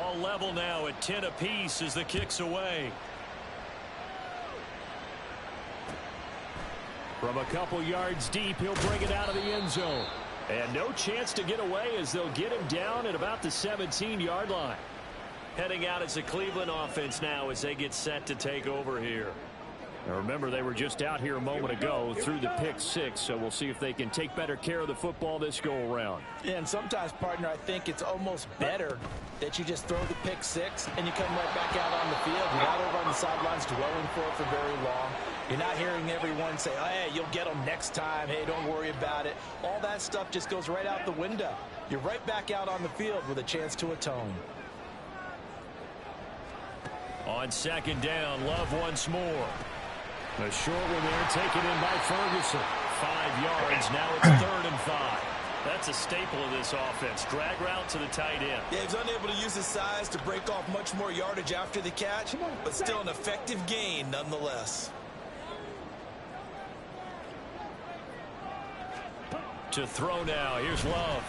All level now at 10 apiece as the kick's away. From a couple yards deep, he'll bring it out of the end zone. And no chance to get away as they'll get him down at about the 17-yard line. Heading out as a Cleveland offense now as they get set to take over here. Now remember, they were just out here a moment ago through the pick six, so we'll see if they can take better care of the football this go-around. Yeah, and sometimes, partner, I think it's almost better that you just throw the pick six and you come right back out on the field. You're not over on the sidelines dwelling for it for very long. You're not hearing everyone say, oh, hey, you'll get them next time. Hey, don't worry about it. All that stuff just goes right out the window. You're right back out on the field with a chance to atone. On second down, Love once more. A short one there taken in by Ferguson. 5 yards. Now it's 3rd and 5. That's a staple of this offense. Drag route to the tight end. Yeah, he's unable to use his size to break off much more yardage after the catch, but still an effective gain nonetheless. To throw now. Here's Love.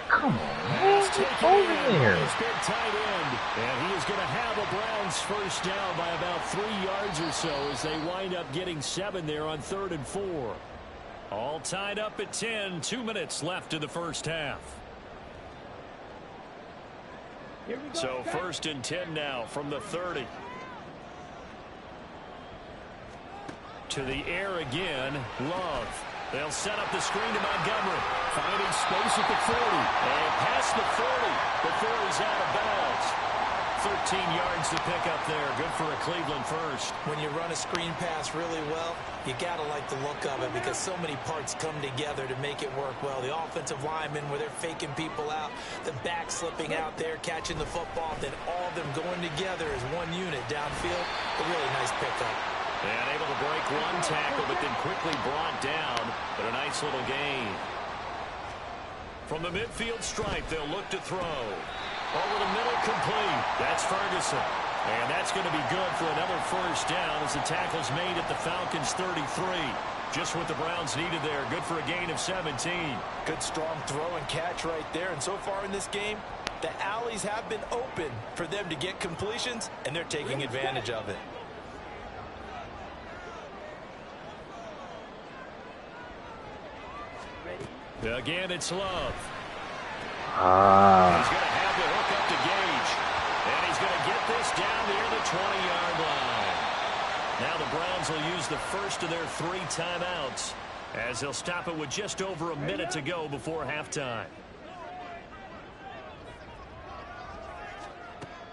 Come on, man. Get over there. Big tight end. And he is going to have a Browns first down by about 3 yards or so as they wind up getting 7 there on 3rd and 4. All tied up at 10. 2 minutes left in the first half. So 1st and 10 now from the 30. To the air again. Love. They'll set up the screen to Montgomery. Finding space at the 40. And past the 40 before he's out of bounds. 13 yards to pick up there. Good for a Cleveland first. When you run a screen pass really well, you got to like the look of it because so many parts come together to make it work well. The offensive linemen where they're faking people out, the back slipping out there, catching the football, then all of them going together as one unit downfield. A really nice pickup. And able to break one tackle, but then quickly brought down. But a nice little gain. From the midfield stripe, they'll look to throw. Over the middle, complete. That's Ferguson. And that's going to be good for another first down as the tackle's made at the Falcons' 33. Just what the Browns needed there. Good for a gain of 17. Good strong throw and catch right there. And so far in this game, the alleys have been open for them to get completions, and they're taking advantage of it. Again, it's Love. He's Ah. going to have the hook up to Gage. And he's going to get this down near the 20-yard line. Now the Browns will use the first of their 3 timeouts as they'll stop it with just over a minute to go before halftime.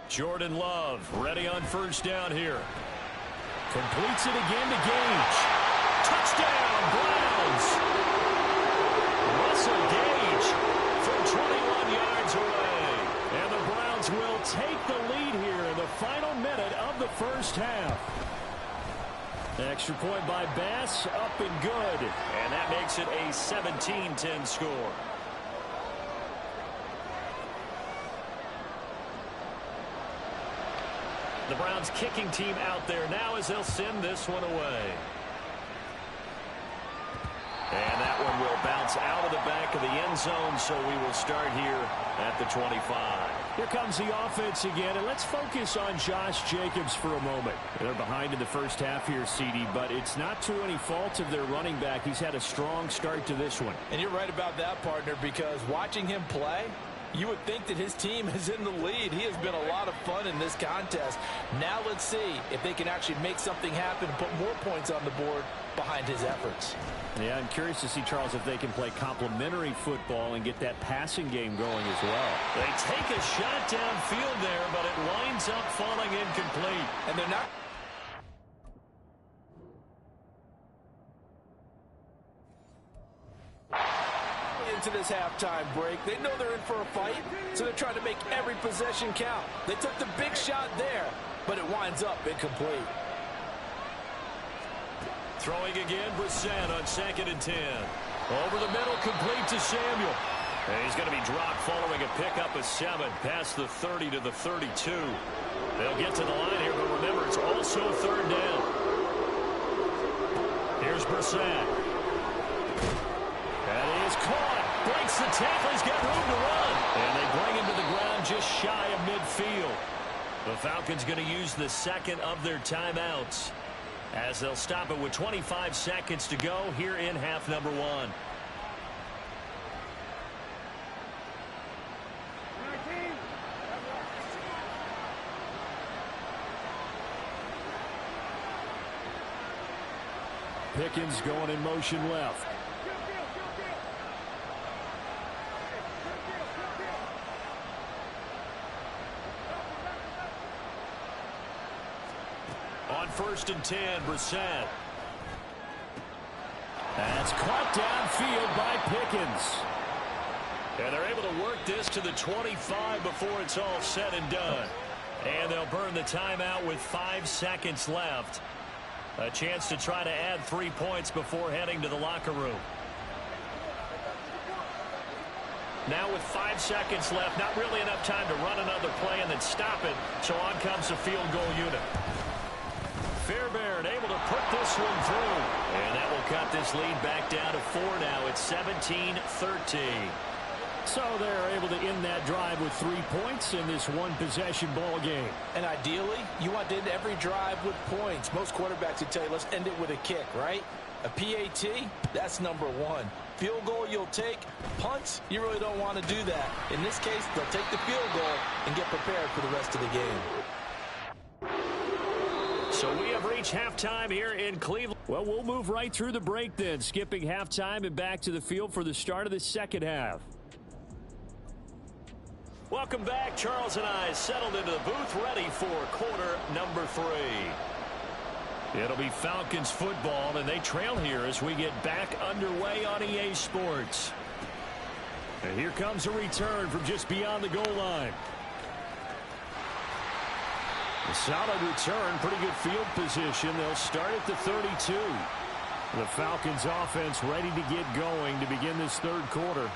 Jordan Love ready on first down here. Completes it again to Gage. Touchdown, Browns! Russell Gage from 21 yards away. And the Browns will take the lead here in the final minute of the first half. Extra point by Bass, up and good. And that makes it a 17-10 score. The Browns kicking team out there now as they'll send this one away. And that one will bounce out of the back of the end zone, so we will start here at the 25. Here comes the offense again, and let's focus on Josh Jacobs for a moment. They're behind in the first half here, CD, but it's not to any fault of their running back. He's had a strong start to this one. And you're right about that, partner, because watching him play, you would think that his team is in the lead. He has been a lot of fun in this contest. Now let's see if they can actually make something happen and put more points on the board behind his efforts. Yeah, I'm curious to see, Charles, if they can play complementary football and get that passing game going as well. They take a shot downfield there, but it winds up falling incomplete. And they're not... into this halftime break. They know they're in for a fight, so they're trying to make every possession count. They took the big shot there, but it winds up incomplete. Throwing again, Brissett on 2nd and 10. Over the middle, complete to Samuel. And he's going to be dropped following a pickup of 7 past the 30 to the 32. They'll get to the line here, but remember, it's also 3rd down. Here's Brissett. That is caught. Breaks the tackle. He's got room to run. And they bring him to the ground just shy of midfield. The Falcons going to use the second of their timeouts as they'll stop it with 25 seconds to go here in half number one. Pickens going in motion left. On 1st and 10, Brissett. That's caught downfield by Pickens. And they're able to work this to the 25 before it's all said and done. And they'll burn the timeout with 5 seconds left. A chance to try to add 3 points before heading to the locker room. Now with 5 seconds left, not really enough time to run another play and then stop it. So on comes the field goal unit. Fairbairn able to put this one through. And that will cut this lead back down to 4 now. It's 17-13. So they're able to end that drive with 3 points in this one-possession ball game. And ideally, you want to end every drive with points. Most quarterbacks would tell you, let's end it with a kick, right? A PAT, that's number one. Field goal you'll take. Punts, you really don't want to do that. In this case, they'll take the field goal and get prepared for the rest of the game. So we have reached halftime here in Cleveland. Well, we'll move right through the break then, skipping halftime and back to the field for the start of the second half. Welcome back. Charles and I settled into the booth ready for quarter number 3. It'll be Falcons football, and they trail here as we get back underway on EA Sports. And here comes a return from just beyond the goal line. A solid return, pretty good field position. They'll start at the 32. The Falcons offense ready to get going to begin this third quarter.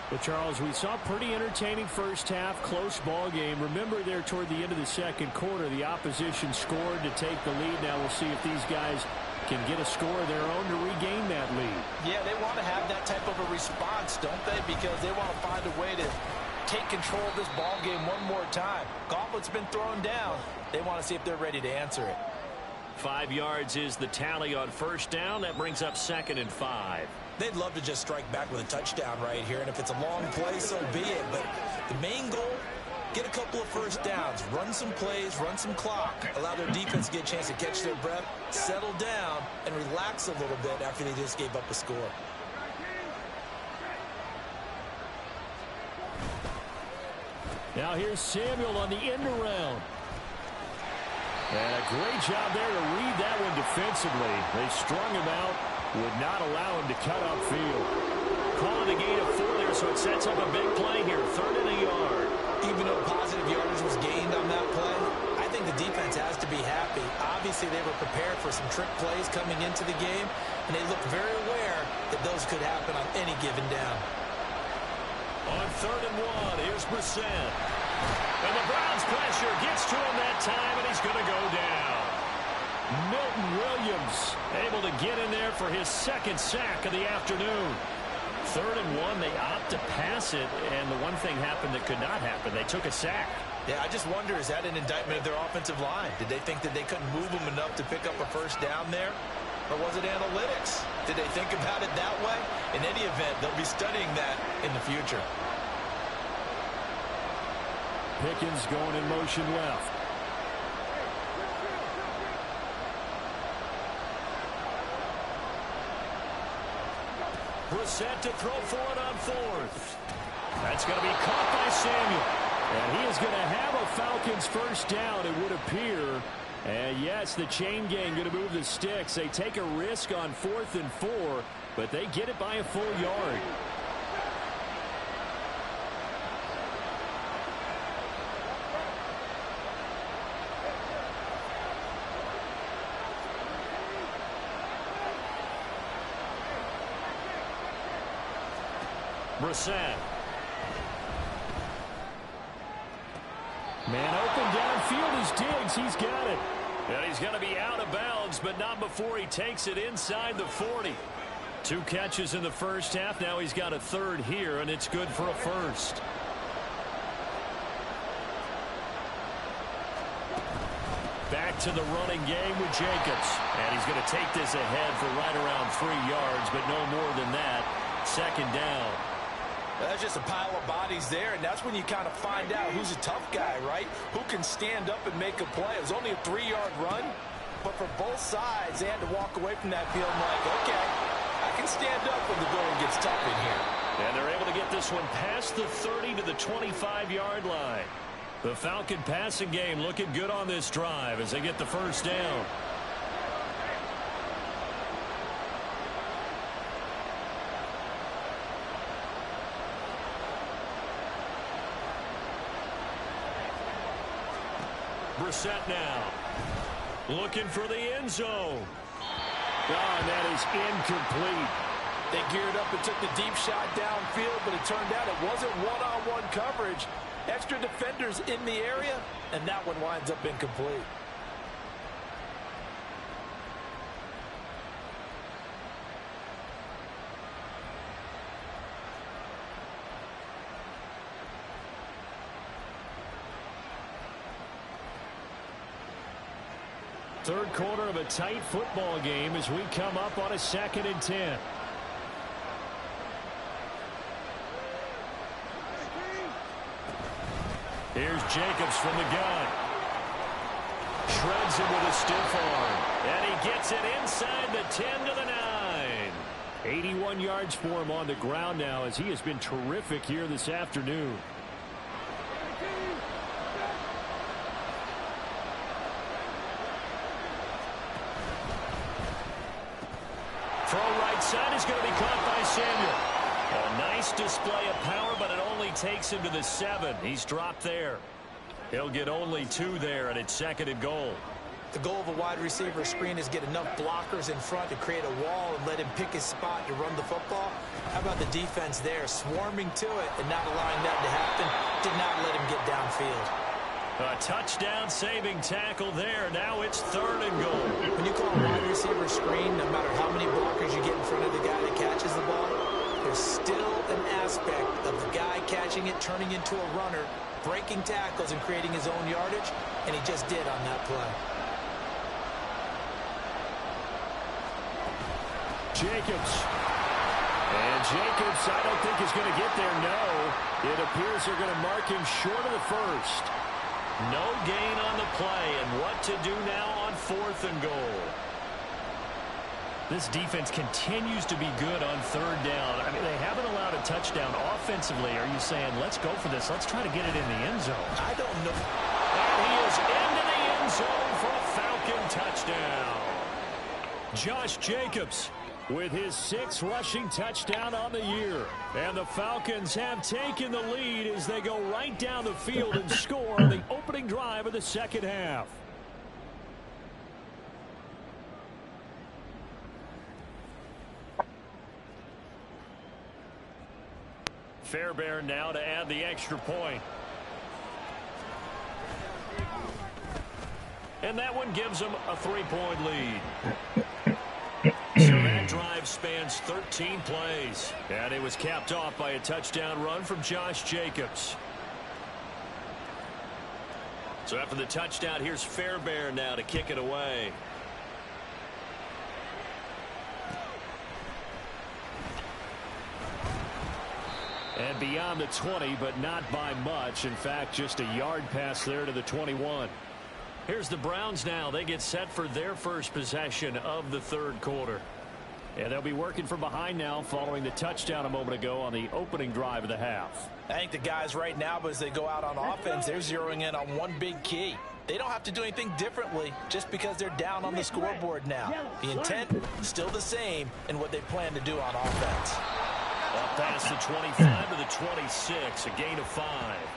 But, Charles, we saw a pretty entertaining first half, close ball game. Remember there toward the end of the second quarter, the opposition scored to take the lead. Now we'll see if these guys can get a score of their own to regain that lead. Yeah, they want to have that type of a response, don't they? Because they want to find a way to take control of this ball game one more time. Gauntlet's been thrown down. They want to see if they're ready to answer it. 5 yards is the tally on first down. That brings up 2nd and 5. They'd love to just strike back with a touchdown right here, and if it's a long play, so be it. But the main goal, get a couple of first downs, run some plays, run some clock, allow their defense to get a chance to catch their breath, settle down, and relax a little bit after they just gave up a score. Now here's Samuel on the end around. And a great job there to read that one defensively. They strung him out, would not allow him to cut upfield. Calling a gain of 4 there, so it sets up a big play here. 3rd and a yard. Even though positive yardage was gained on that play, I think the defense has to be happy. Obviously, they were prepared for some trick plays coming into the game, and they looked very aware that those could happen on any given down. On 3rd and 1, here's Brissett. And the Browns' pressure gets to him that time, and he's going to go down. Milton Williams able to get in there for his 2nd sack of the afternoon. 3rd and 1, they opt to pass it, and the one thing happened that could not happen. They took a sack. Yeah, I just wonder, is that an indictment of their offensive line? Did they think that they couldn't move them enough to pick up a first down there? Or was it analytics? Did they think about it that way? In any event, they'll be studying that in the future. Pickens going in motion left. Brissett to throw for it on 4th. That's going to be caught by Samuel. And he is going to have a Falcons first down, it would appear. And yes, the chain gang going to move the sticks. They take a risk on 4th and 4, but they get it by a full yard. Brissett. Man open downfield is Diggs. He's got it. And he's going to be out of bounds, but not before he takes it inside the 40. 2 catches in the first half. Now he's got a 3rd here, and it's good for a 1st. to the running game with Jacobs. And he's going to take this ahead for right around 3 yards, but no more than that. Second down. That's just a pile of bodies there, and that's when you kind of find out who's a tough guy, right? Who can stand up and make a play. It was only a 3-yard run, but for both sides, they had to walk away from that field like, okay, I can stand up when the going gets tough in here. And they're able to get this one past the 30 to the 25-yard line. The Falcon passing game looking good on this drive as they get the first down. Brissett now. Looking for the end zone. Oh, and that is incomplete. They geared up and took the deep shot downfield, but it turned out it wasn't one-on-one coverage. Extra defenders in the area, and that one winds up incomplete. Third quarter of a tight football game as we come up on a 2nd and 10. Here's Jacobs from the gun. Shreds him with a stiff arm. And he gets it inside the 10 to the 9. 81 yards for him on the ground now as he has been terrific here this afternoon. Throw right side is going to be caught by Samuel. A nice display of power, but it only takes him to the 7. He's dropped there. He'll get only 2 there, and it's 2nd and goal. The goal of a wide receiver screen is get enough blockers in front to create a wall and let him pick his spot to run the football. How about the defense there, swarming to it and not allowing that to happen? Did not let him get downfield. A touchdown-saving tackle there. Now it's 3rd and goal. When you call a wide receiver screen, no matter how many blockers you get in front of the guy that catches the ball, there's still an aspect of the guy catching it, turning into a runner, breaking tackles and creating his own yardage, and he just did on that play. Jacobs. And Jacobs, I don't think is going to get there, no. It appears they're going to mark him short of the 1st. No gain on the play, and what to do now on 4th and goal. This defense continues to be good on 3rd down. I mean, they haven't allowed a touchdown offensively. Are you saying, let's go for this? Let's try to get it in the end zone. I don't know. And he is into the end zone for a Falcon touchdown. Josh Jacobs with his 6th rushing touchdown on the year. And the Falcons have taken the lead as they go right down the field and score on the opening drive of the 2nd half. Fairbairn now to add the extra point. And that one gives them a 3-point lead. So that drive spans 13 plays. And it was capped off by a touchdown run from Josh Jacobs. So after the touchdown, here's Fairbairn now to kick it away. And beyond the 20, but not by much. In fact, just a yard pass there to the 21. Here's the Browns now. They get set for their first possession of the 3rd quarter. And they'll be working from behind now following the touchdown a moment ago on the opening drive of the half. I think the guys right now, but as they go out on offense, they're zeroing in on one big key. They don't have to do anything differently just because they're down on the scoreboard now. The intent still the same in what they plan to do on offense. Up past the 25 to the 26, a gain of 5.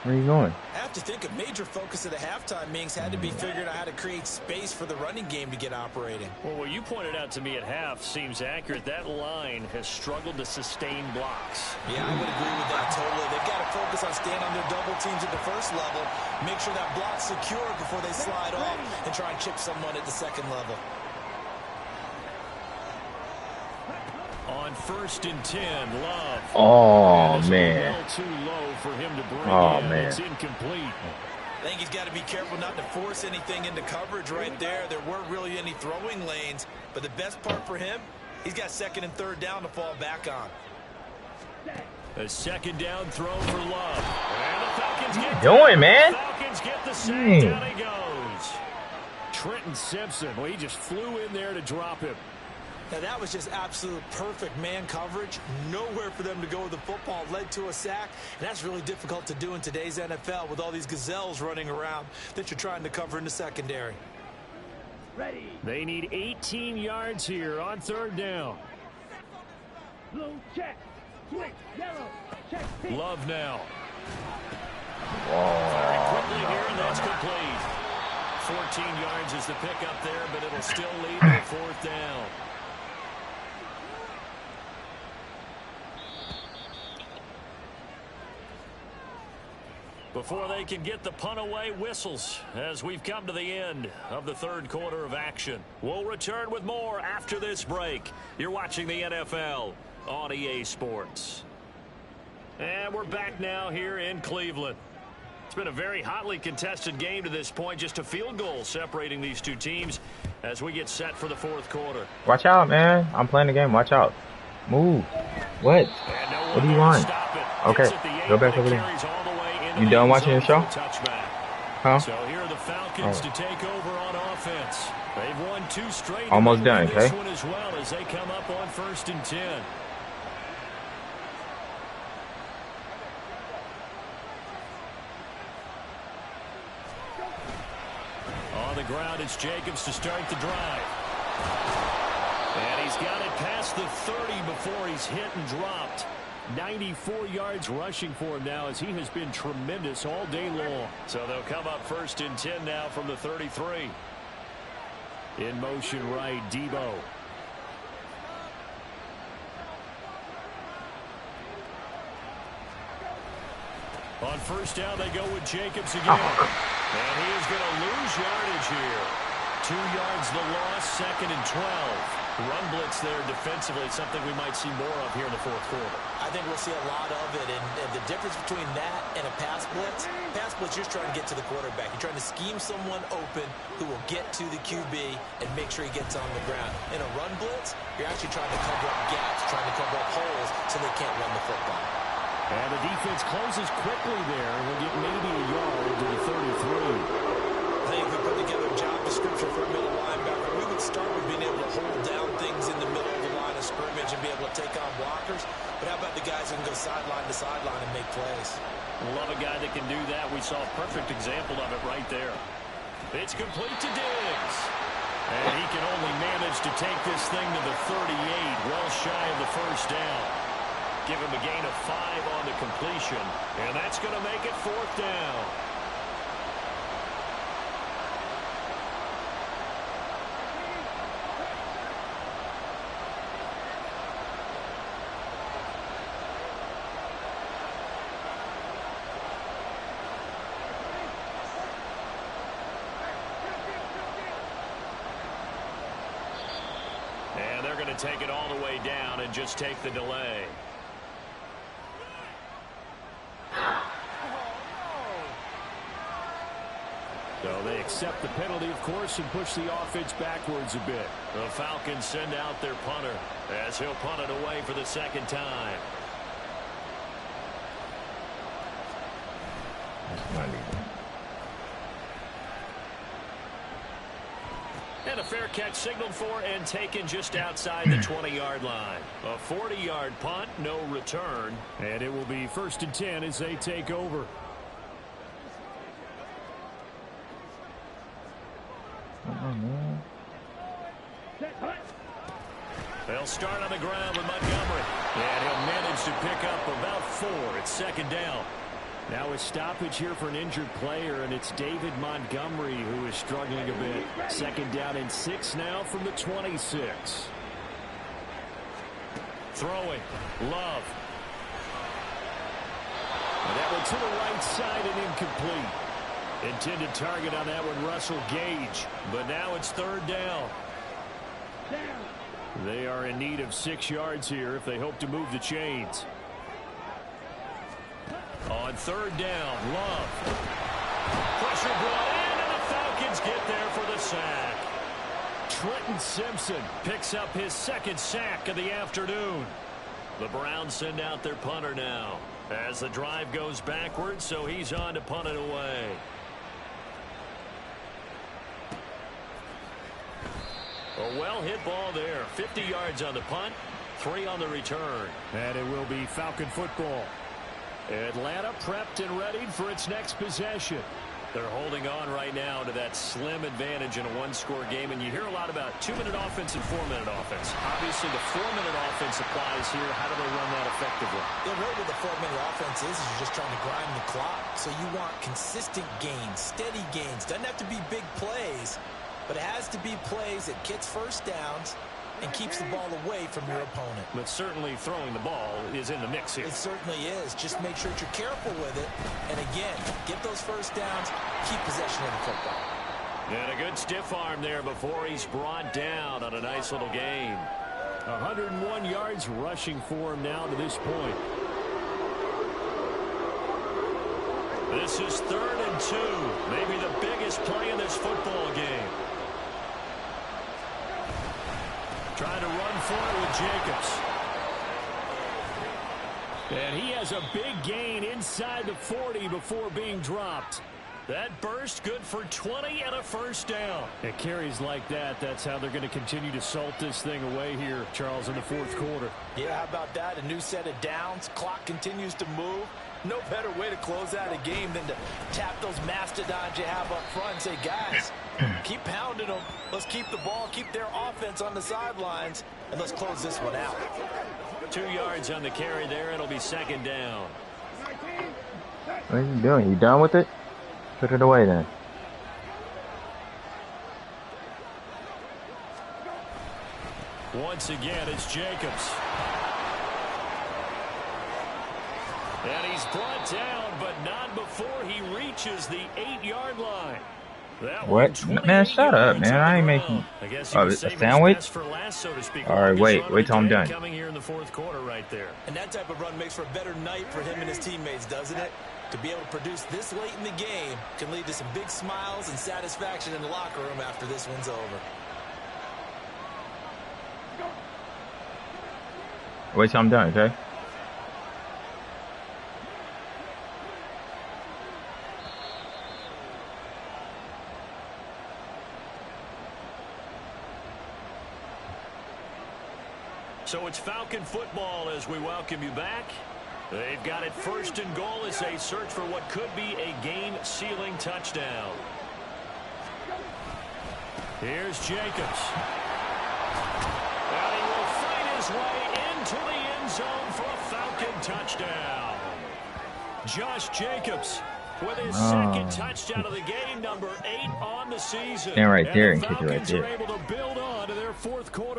Where are you going? I have to think a major focus of the halftime meetings had to be figuring out how to create space for the running game to get operating. Well, what you pointed out to me at half seems accurate. That line has struggled to sustain blocks. Yeah, I would agree with that totally. They've got to focus on staying on their double teams at the first level, make sure that block's secure before they slide off and try and chip someone at the second level. On 1st and 10, Love. Oh, man. Too low for him to bring Oh, in. man. It's incomplete. I think he's got to be careful not to force anything into coverage right there. There weren't really any throwing lanes, but the best part for him, he's got second and third down to fall back on. A second down throw for Love. And the Falcons get doing, man? The Falcons get the sack. Down he goes. Trenton Simpson, well, he just flew in there to drop him. Now, that was just absolute perfect man coverage. Nowhere for them to go with the football. Led to a sack, and that's really difficult to do in today's NFL with all these gazelles running around that you're trying to cover in the secondary. Ready. They need 18 yards here on third down. Blue check. Switch. Yellow. Check. Love now. Very quickly here, and that's complete. 14 yards is the pickup there, but it'll still lead to fourth down. Before they can get the punt away, whistles as we've come to the end of the third quarter of action. We'll return with more after this break. You're watching the NFL on EA Sports. And we're back now here in Cleveland. It's been a very hotly contested game to this point. Just a field goal separating these two teams as we get set for the fourth quarter. Watch out, man. I'm playing the game. Watch out. Move. What? What do you want? Okay. Go back over there. You done watching your show? Huh? So here are the Falcons to take over on offense. They've won 2 straight. Almost done, okay? This one as well as they come up on 1st and 10. On the ground, it's Jacobs to start the drive. And he's got it past the 30 before he's hit and dropped. 94 yards rushing for him now as he has been tremendous all day long. So they'll come up 1st and 10 now from the 33. In motion right, Debo. On 1st down, they go with Jacobs again. And he is going to lose yardage here. 2 yards the loss, 2nd and 12. Run blitz there defensively, something we might see more of here in the fourth quarter. I think we'll see a lot of it, and the difference between that and a pass blitz, you're just trying to get to the quarterback. You're trying to scheme someone open who will get to the QB and make sure he gets on the ground. In a run blitz, you're actually trying to cover up gaps, trying to cover up holes so they can't run the football. And the defense closes quickly there. We'll get maybe a yard to the 33. I think if we put together a job description for a middle linebacker, we would start with being able to hold down things in the middle of the line of scrimmage and be able to take on blockers. But how about the guys who can go sideline to sideline and make plays? Love a guy that can do that. We saw a perfect example of it right there. It's complete to Diggs. And he can only manage to take this thing to the 38, well shy of the 1st down. Give him a gain of 5 on the completion. And that's going to make it 4th down. And they're going to take it all the way down and just take the delay. So they accept the penalty, of course, and push the offense backwards a bit. The Falcons send out their punter as he'll punt it away for the 2nd time. And a fair catch signaled for and taken just outside the 20-yard line. A 40-yard punt, no return. And it will be 1st and 10 as they take over. They'll start on the ground with Montgomery. And he'll manage to pick up about 4. It's 2nd down. Now a stoppage here for an injured player, and it's David Montgomery who is struggling a bit. 2nd down and 6 now from the 26. Throwing. Love. And that one to the right side and incomplete. Intended target on that one, Russell Gage. But now it's 3rd down. They are in need of 6 yards here if they hope to move the chains. On 3rd down, Love. Pressure brought in, and the Falcons get there for the sack. Trenton Simpson picks up his second sack of the afternoon. The Browns send out their punter now as the drive goes backwards, so he's on to punt it away. A well-hit ball there. 50 yards on the punt, 3 on the return. And it will be Falcon football. Atlanta prepped and readied for its next possession. They're holding on right now to that slim advantage in a one-score game, and you hear a lot about 2-minute offense and 4-minute offense. Obviously, the 4-minute offense applies here. How do they run that effectively? Yeah, really what the 4-minute offense is you're just trying to grind the clock. So you want consistent gains, steady gains. Doesn't have to be big plays, but it has to be plays that gets first downs and keeps the ball away from your opponent. But certainly throwing the ball is in the mix here. It certainly is. Just make sure that you're careful with it. And again, get those first downs, keep possession of the football. And a good stiff arm there before he's brought down on a nice little gain. 101 yards rushing for him now to this point. This is 3rd and 2. Maybe the biggest play in this football game. Trying to run for it with Jacobs. And he has a big gain inside the 40 before being dropped. That burst good for 20 and a first down. It carries like that. That's how they're going to continue to salt this thing away here, Charles, in the 4th quarter. Yeah, how about that? A new set of downs. Clock continues to move. No better way to close out a game than to tap those mastodons you have up front and say, guys, keep pounding them. Let's keep the ball, keep their offense on the sidelines, and let's close this one out. 2 yards on the carry there. It'll be 2nd down. What are you doing? You done with it? Put it away then. Once again, it's Jacobs. And he's brought down, but not before he reaches the 8-yard line. What? Man, shut up, man. I ain't making a sandwich. All right, wait till I'm done. Coming here in the 4th quarter right there. And that type of run makes for a better night for him and his teammates, doesn't it? To be able to produce this late in the game can lead to some big smiles and satisfaction in the locker room after this one's over. Wait till I'm done, okay? So it's Falcon football as we welcome you back. They've got it 1st and goal as they search for what could be a game-sealing touchdown. Here's Jacobs. And he will fight his way into the end zone for a Falcon touchdown. Josh Jacobs with his 2nd touchdown of the game, number 8 on the season. Stand right there and kick it right there.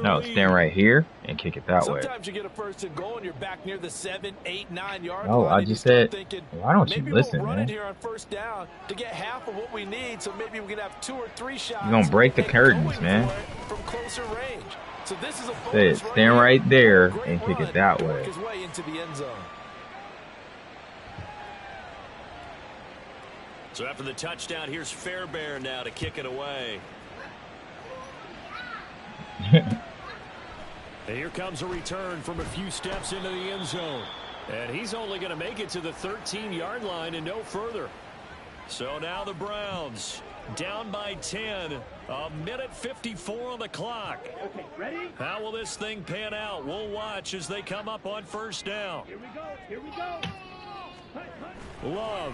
No, stand right here and kick it that way. Sometimes you get a 1st and goal and you're back near the 7, 8, 9 yard line. line. I just said, why don't you listen, we'll run man? it here on 1st down to get half of what we need, so maybe we can have 2 or 3 shots. You're gonna break the curtains, man. From closer range. So this is a bonus stand right there and kick it that way. His way into the end zone. So after the touchdown, here's Fairbairn now to kick it away. And here comes a return from a few steps into the end zone. And he's only going to make it to the 13-yard line and no further. So now the Browns down by 10. 1:54 on the clock. Okay, ready? How will this thing pan out? We'll watch as they come up on 1st down. Here we go. Here we go. Love.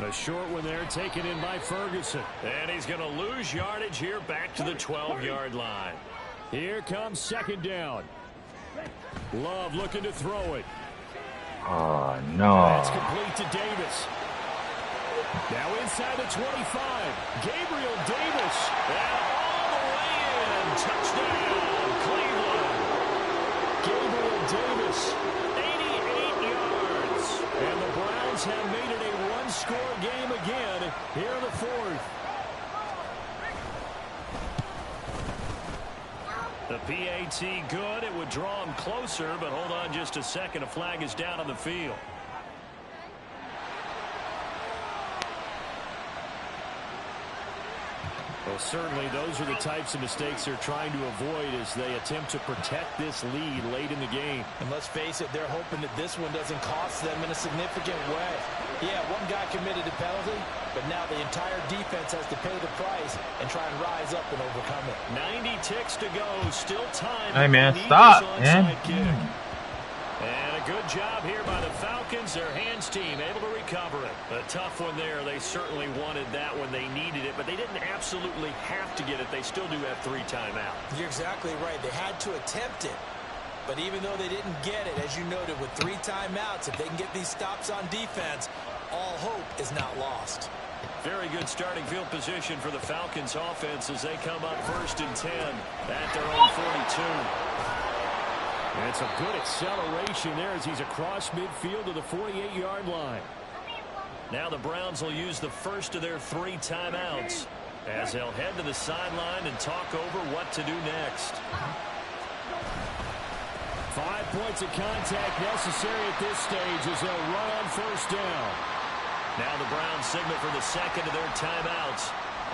A short one there taken in by Ferguson. And he's going to lose yardage here back to the 12-yard line. Here comes 2nd down. Love looking to throw it. Oh, no. That's complete to Davis. Now inside the 25. Gabriel Davis. And all the way in. Touchdown, Cleveland. Gabriel Davis, 88 yards. And the Browns have made it a one-score game again here in the 4th. The PAT good. It would draw him closer, but hold on just a second. A flag is down on the field. Well, certainly those are the types of mistakes they're trying to avoid as they attempt to protect this lead late in the game. And let's face it, they're hoping that this one doesn't cost them in a significant way. Yeah, one guy committed a penalty, but now the entire defense has to pay the price and try and rise up and overcome it. 90 ticks to go. Still time. Hey, man, stop, man. And a good job here by the Falcons. Their hands team able to recover it. A tough one there. They certainly wanted that when they needed it, but they didn't absolutely have to get it. They still do have 3 timeouts. You're exactly right. They had to attempt it. But even though they didn't get it, as you noted, with 3 timeouts, if they can get these stops on defense, all hope is not lost. Very good starting field position for the Falcons offense as they come up 1st and 10 at their own 42. And it's a good acceleration there as he's across midfield to the 48-yard line. Now the Browns will use the first of their 3 timeouts as they'll head to the sideline and talk over what to do next. 5 points of contact necessary at this stage as they'll run on 1st down. Now the Browns signal for the second of their timeouts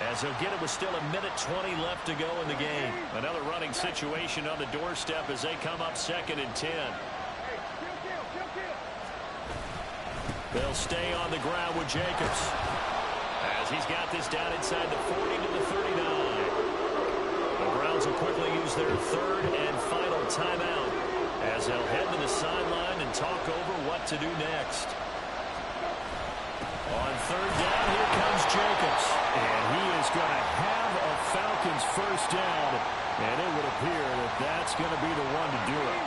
as they'll get it with still 1:20 left to go in the game. Another running situation on the doorstep as they come up 2nd and 10. They'll stay on the ground with Jacobs as he's got this down inside the 40 to the 39. The Browns will quickly use their 3rd and final timeout as they'll head to the sideline and talk over what to do next. On 3rd down, here comes Jacobs. And he is going to have a Falcons 1st down. And it would appear that that's going to be the one to do it.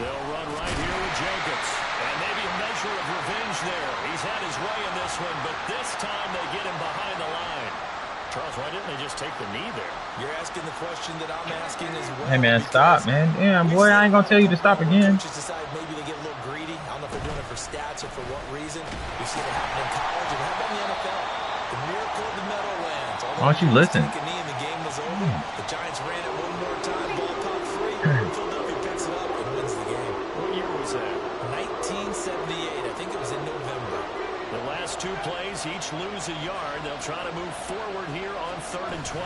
They'll run right here with Jacobs. And maybe a measure of revenge there. He's had his way in this one, but this time they get him behind the line. Charles, why didn't they just take the knee there? You're asking the question that I'm asking as well. Hey, man, stop, man. Damn, boy, I ain't going to tell you to stop again. Coaches decide maybe they get a little greedy. I don't know if they're doing it for stats or for what reason. We've seen it happen in college and how about in the NFL? The miracle of the Meadowlands. Why don't you listen? Take a knee and the game was over. The Giants ran it one more time. Ball popped free. Philadelphia picks it up and wins the game. What year was that? 1978. I think it was in November. The last 2 plays, each lose a yard. They'll try to move forward here on 3rd and 12.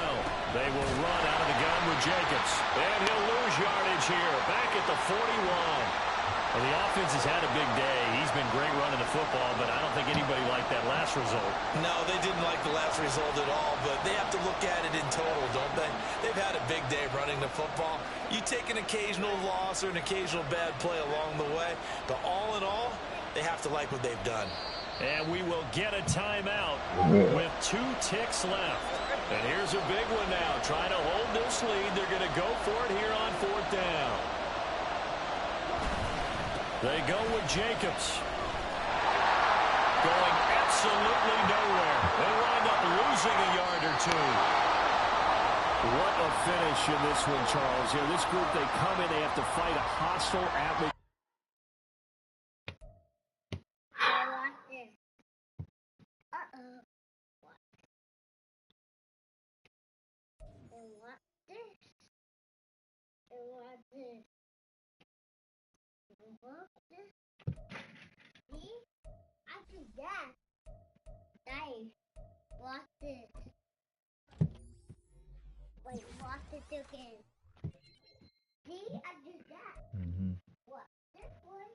They will run out of the gun with Jacobs. And he'll lose yardage here. Back at the 41. Well, the offense has had a big day. He's been great running the football, but I don't think anybody liked that last result. No, they didn't like the last result at all, but they have to look at it in total, don't they? They've had a big day running the football. You take an occasional loss or an occasional bad play along the way, but all in all, they have to like what they've done. And we will get a timeout with 2 ticks left. And here's a big one now. Trying to hold this lead. They're going to go for it here on 4th down. They go with Jacobs. Going absolutely nowhere. They wind up losing a yard or 2. What a finish in this one, Charles. You know, this group, they come in, they have to fight a hostile atmosphere. See? I did that. Dave, watch this. Wait, watch this again. See? I did that. What? This one?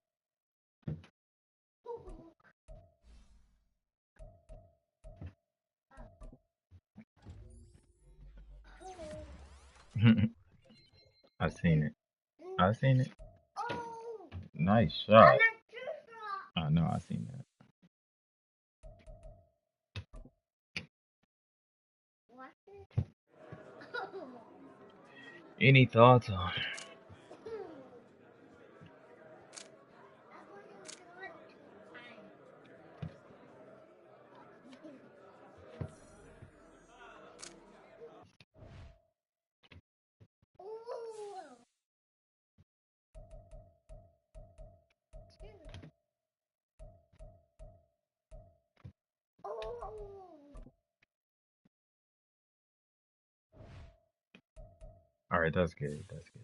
I've seen it. I've seen it. Oh! Nice shot. I'm not too strong. I know, I've seen that. Watch this. Any thoughts on All right, that's good. That's good.